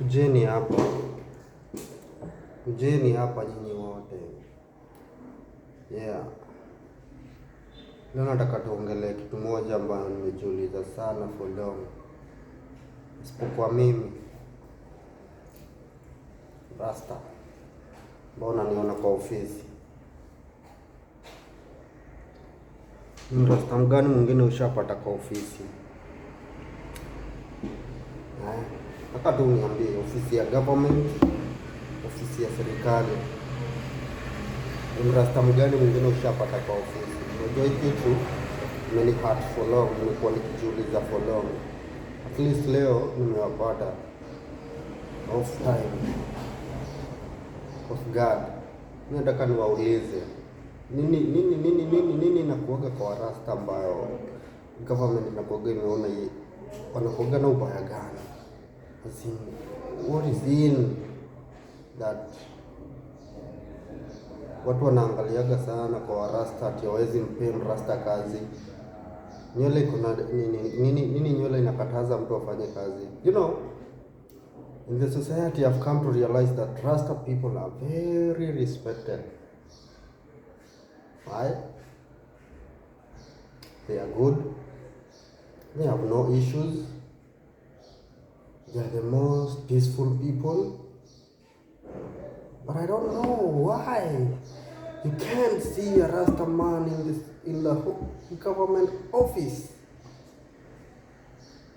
Kujeni hapa, kujeni hapa nyinyi wote. Yeah, leo nataka tuongelee kitu moja ambayo nimejiuliza sana for long. Isipokuwa mimi rasta, mbona niona kwa ofisi? Ni rasta mgani mwingine ushapata kwa ofisi? Nataka tu niambie, ofisi ya government, ofisi ya serikali, ni rasta mgani mwingine ushapata kwa ofisi? Unajua hii kitu imeni hurt for long, nimekuwa nikijiuliza for long. At least leo nimewapata off time, off guard. Mimi nataka niwaulize nini inakuaga kwa rasta ambayo government inakuaga imeona hii wanakuaga na ubaya gani? As in, what is in that watu wanaangaliaga sana kwa rasta ati hawezi mpea rasta kazi? Nywele kuna nini nywele inakataza mtu afanye kazi? You know, in the society I've come to realize that rasta people are very respected. Why? They are good. They have no issues. They are the most peaceful people. But I don't know why you can't see a rasta man in the government office,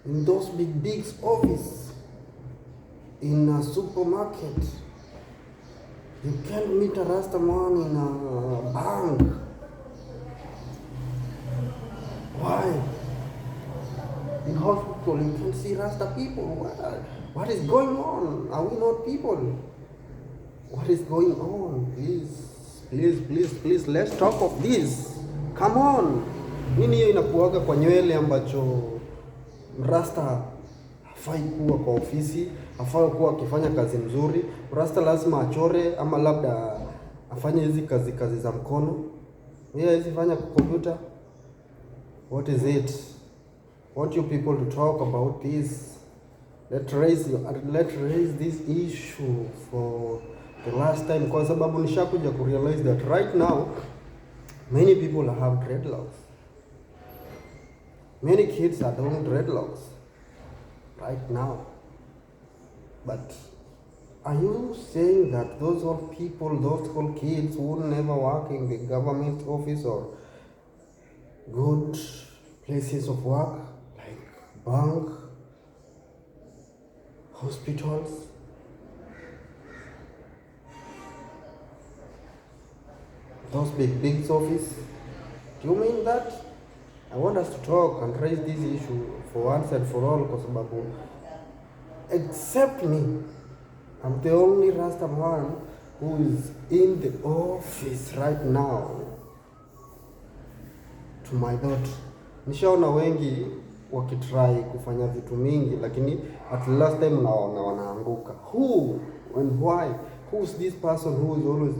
in those big office, in a supermarket. You can't meet a rasta man in a bank. Why? In hospital you can see rasta people. What is going on? Are we not people? What is going on? Please, let's talk of this. Come on. Nini hiyo inakuaga kwa nywele ambacho rasta hafai kuwa kwa ofisi, hafai kuwa akifanya kazi mzuri? Rasta lazima achore ama labda afanye hizi kazi za mkono. Yeye hizi fanya kwa computer. What is it? Want you people to talk about this. Let's raise this issue for the last time, kwa sababu nishakuja ku realize that right now many people have dreadlocks. Many kids are doing dreadlocks right now. But are you saying that those old people, those old kids would never work in the government office or good places of work like bank, hospitals? Those big office? Do you mean that? I want us to talk and raise this issue for once and for all, kwa sababu except me, I'm the only rasta man who is in the office right now. To my thought, nishaona wengi wakitry kufanya vitu mingi, lakini at last time naona wanaanguka. Who and why? Who's this person who is always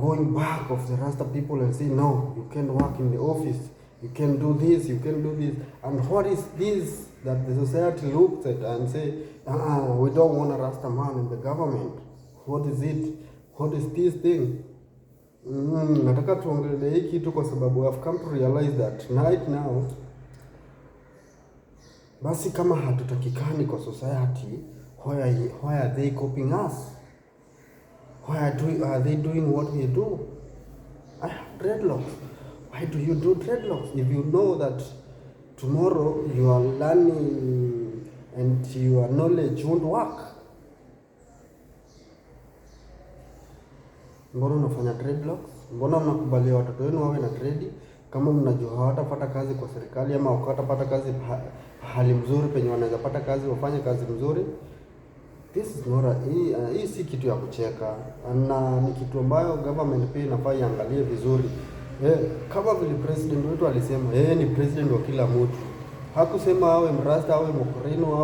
going back of the rasta people and say, no, you can't work in the office, you can do this, you can do this? And what is this that the society looks at and say, we don't want a rasta man in the government? What is it? What is this thing? Nataka tuongelee hiki kitu kwa sababu I've come to realize that right now, basi kama hatutakikani kwa society, why are they copying us? Why are they doing what we do? I have dreadlocks. Why do you do dreadlocks? If you know that tomorrow you are learning and your knowledge won't work, mbona unafanya dreadlocks? Mbona mnakubalia watoto wenu wawe na dread kama mnajua hawatapata kazi kwa serikali ama wakatapata kazi hali mzuri penye wanaweza pata kazi wafanye kazi mzuri? This is not hii si kitu ya kucheka, na ni kitu ambayo government pia inafaa iangalie vizuri. Kama vile president wetu alisema yeye ni president wa kila mtu. Hakusema awe mrasta, awe mkorino,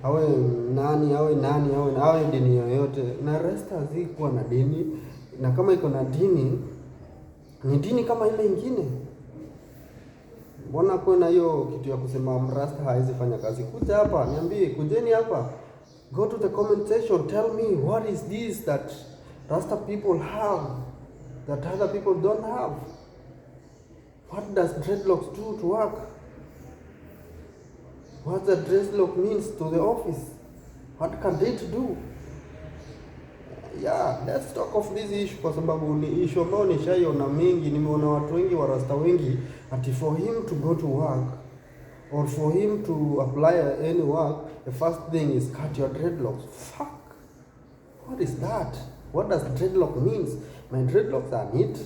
awe nani, awe dini yoyote. Na rasta hazikuwa na dini, na kama iko na dini ni dini kama ile nyingine. Mbona kuna hiyo kitu ya kusema mrasta haizi fanya kazi? Kuja hapa, niambie, kujeni hapa. Go to the comment section. Tell me, what is this that Rasta people have that other people don't have? What does dreadlocks do to work? What the dreadlock means to the office? What can it do? Yeah, let's talk of this issue, kwa sababu ni issue ambayo nishaiona mingi. Nimeona watu wengi wa Rasta wengi ati for him to go to work or for him to apply any work, the first thing is cut your dreadlocks. Fuck. What is that? What does dreadlock means? My dreadlocks are neat,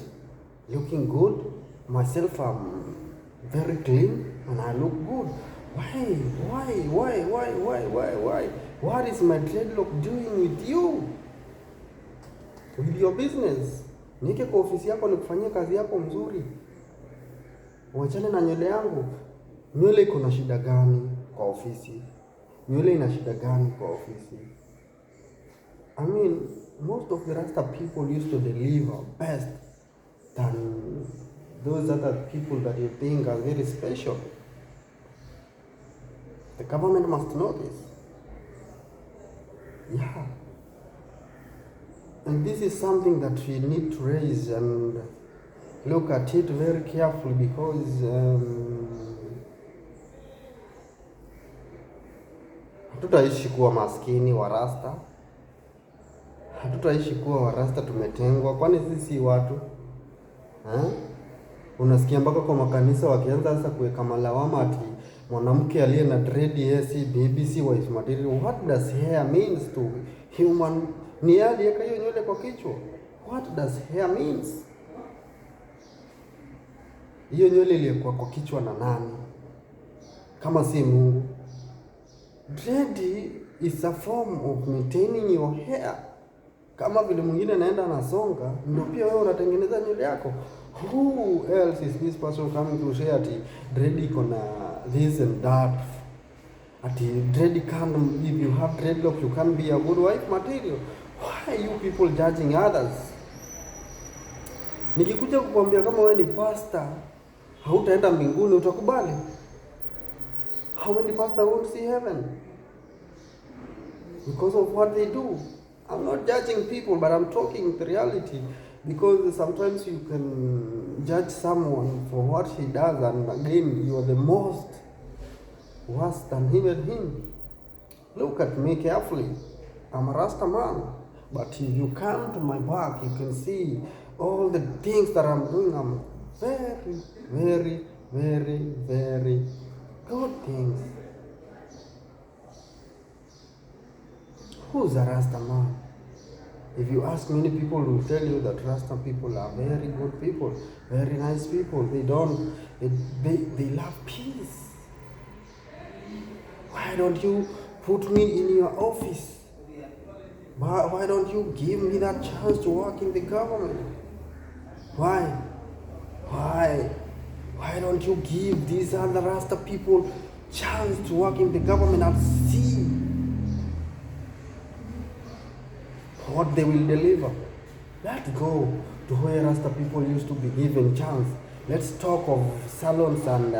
looking good. Myself, I'm very clean and I look good. Why? What is my dreadlock doing with you? With your business? Nieke kwa ofisi yako nikufanyie kazi yako mzuri. Wachane na nywele yangu. Nywele iko na shida gani kwa ofisi? Nywele ina shida gani kwa ofisi? I mean, most of the Rasta people used to deliver best than those other people that you think are very special. The government must know this. Yeah. And this is something that we need to raise and look at it very carefully, because hatutaishi kuwa maskini wa Rasta. Hatutaishi kuwa wa Rasta tumetengwa. Kwani sisi watu unasikia mpaka kwa makanisa wakianza sasa kuweka malawama ati mwanamke aliye na dread si baby si wife material. What does hair means to human? Ni aliweka hiyo nywele kwa kichwa. What does hair means? Hiyo nywele ilikuwa kwa kichwa na nani kama si Mungu? Dread is a form of maintaining your hair. Kama vile mwingine anaenda anasonga, ndio pia wewe unatengeneza nywele yako. Who else is this person coming to say ati dread iko na this and that? Ati dread can't, if you have dreadlock you can't be a good wife material. Why are you people judging others? Nikikuja kukwambia kama wewe ni pastor hautaenda mbinguni, utakubali? How many pastors won't see heaven because of what they do? I'm not judging people, but I'm talking the reality, because sometimes you can judge someone for what he does, and again you are the most worse than even him. Look at me carefully. I'm a Rasta man, but if you come to my back, you can see all the things that I'm doing. I'm very good things. Who's a Rasta man? If you ask many people, will tell you that Rasta people are very good people, very nice people. They love peace. Why don't you put me in your office? Why don't you give me that chance to work in the government? Why don't you give these other Rasta people chance to work in the government and see what they will deliver? Let's go to where Rasta people used to be given chance. Let's talk of salons and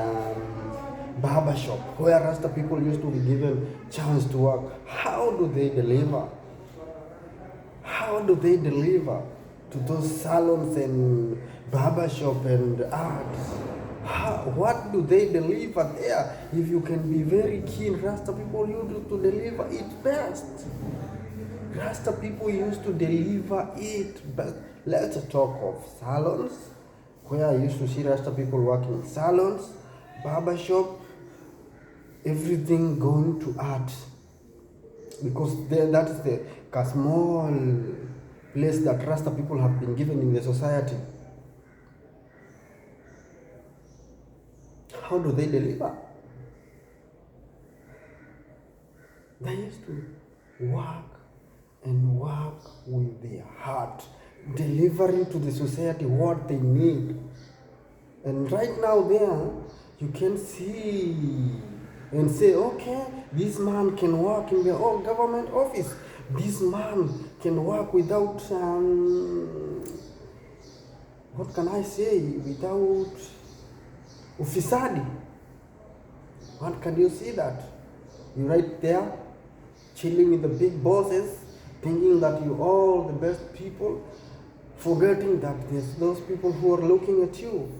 barber shop, where Rasta people used to be given chance to work. How do they deliver? How do they deliver to those salons and barber shop and arts? What do they deliver there? If you can be very keen, Rasta people used to deliver it best. Rasta people used to deliver it best. Let's talk of salons, where I used to see Rasta people working in salons, barber shop, everything going to art, because that is the small place that Rasta people have been given in the society. How do they deliver? They used to work and work with their heart, delivering to the society what they need. And right now there, you can see and say, okay, this man can work in the old government office. This man can work without, what can I say, without ufisadi. What can you see that? You right there, chilling with the big bosses, thinking that you all the best people, forgetting that there's those people who are looking at you.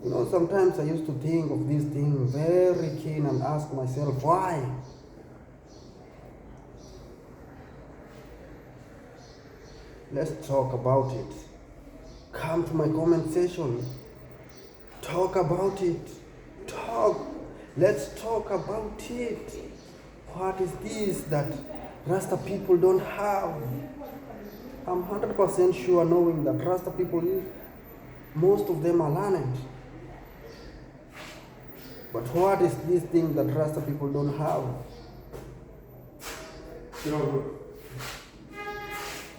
You know, sometimes I used to think of this thing very keen and ask myself, why? Let's talk about it. Come to my comment section. Talk about it. Talk. Let's talk about it. What is this that Rasta people don't have? I'm 100% sure knowing that Rasta people, most of them are learned. But what is this thing that Rasta people don't have?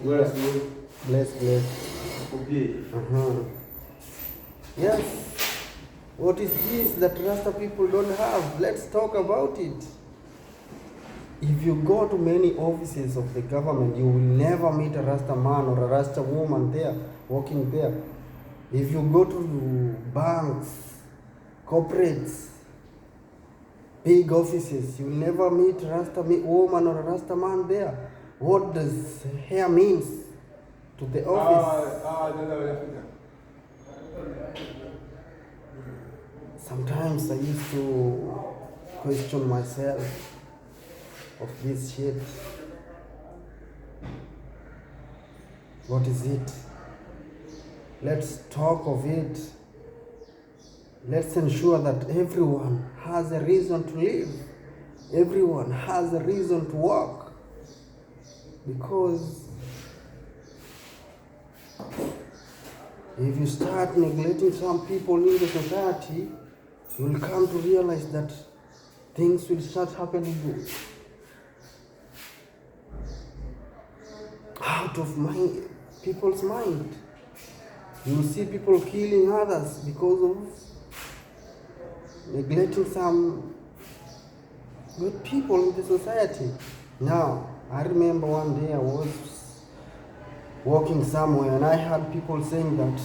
Bless. Okay. Yes. What is this that Rasta people don't have? Let's talk about it. If you go to many offices of the government, you will never meet a Rasta man or a Rasta woman there, working there. If you go to banks, corporates, big offices, you will never meet a Rasta woman or a Rasta man there. What does hair means to the office? Sometimes I used to question myself of this shit. What is it? Let's talk of it. Let's ensure that everyone has a reason to live. Everyone has a reason to work. Because if you start neglecting some people in the society, you will come to realize that things will start happening out of people's mind. You will see people killing others because of neglecting some good people in the society. Now, I remember one day I was walking somewhere and I heard people saying that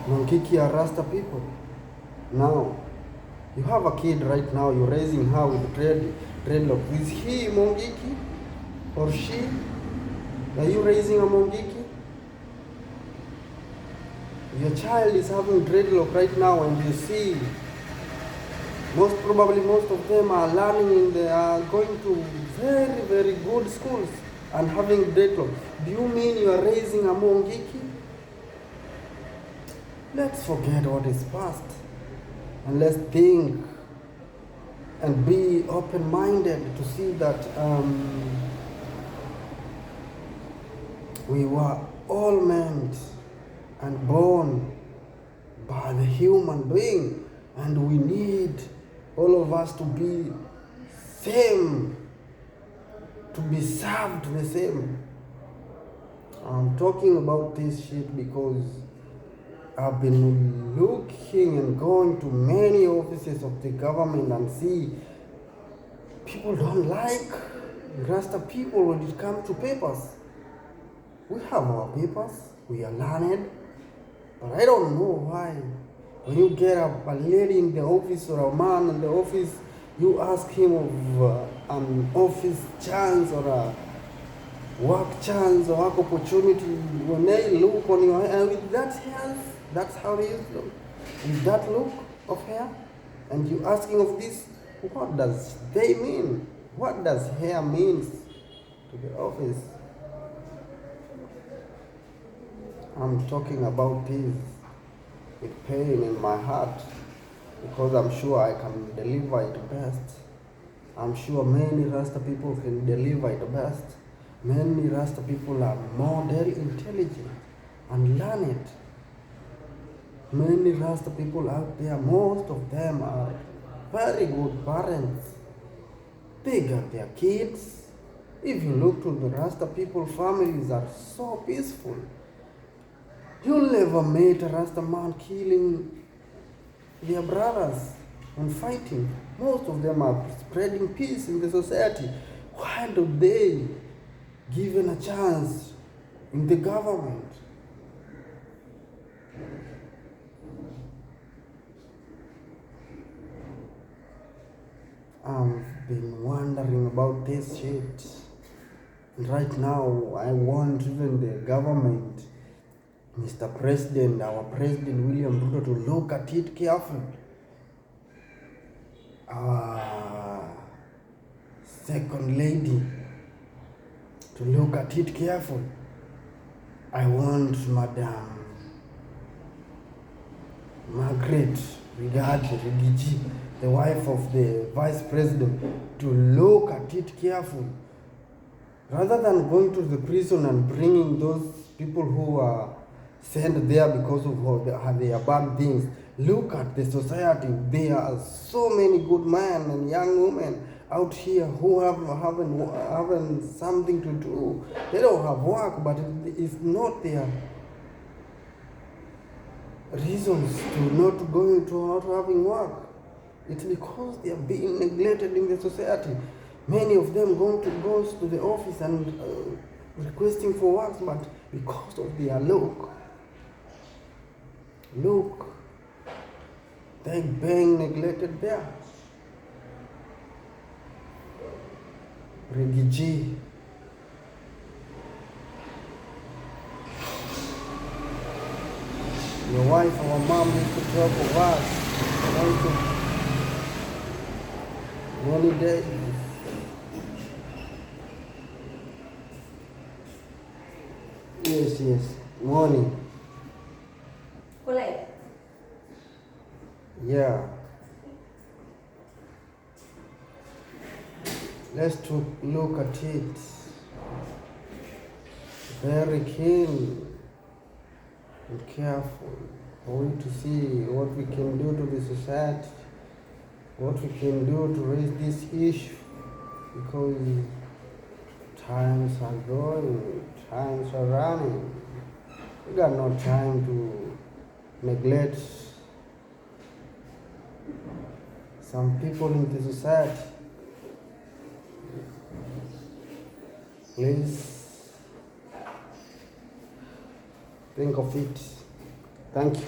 Mongiki are Rasta people. Now, you have a kid right now, you're raising her with dreadlock. Is he Mongiki or she? Are you raising a Mongiki? Your child is having dreadlock right now and you see most of them are learning and they are going to very, very good schools and having dreadlock. Do you mean you are raising a Mongiki? Let's forget what is past and let's think and be open-minded to see that we were all meant and born by the human being, and we need all of us to be same, to be served the same. I'm talking about this shit because I've been looking and going to many offices of the government and see people don't like Rasta people when it comes to papers. We have our papers, we are learned, but I don't know why. When you get a lady in the office or a man in the office, you ask him of an office chance or a work chance or work opportunity. When they look on your hair, and with that hair, that's how they used to look. With that look of hair, and you asking of this, what does they mean? What does hair means to the office? I'm talking about this with pain in my heart because I'm sure I can deliver it best. I'm sure many Rasta people can deliver it best. Many Rasta people are more very intelligent and learned. Many Rasta people out there, most of them are very good parents. They got their kids. If you look to the Rasta people, families are so peaceful. You'll never meet a Rasta man killing their brothers and fighting. Most of them are spreading peace in the society. Why do they given a chance in the government? I'm been wondering about this shit. And right now, I want even the government, Mr. President, our President William Ruto, to look at it carefully. Our second lady to look at it carefully. I want Madam Margaret Rigiji, the wife of the Vice President, to look at it carefully. Rather than going to the prison and bringing those people who are sent there because of their bad things, look at the society. There are so many good men and young women out here who haven't something to do. They don't have work, but it's not their reasons to not going to not having work. It's because they are being neglected in the society. Many of them goes to the office and requesting for work, but because of their look, they're being neglected there. Reggie, your wife or mom needs to talk of us. Many days. Yes. Morning. Kulay. Yeah. Let's look at it very keen and careful for we to see what we can do to the society, what we can do to raise this issue, because times are going, times are running. We got no time to neglect some people in the society. Please think of it. Thank you.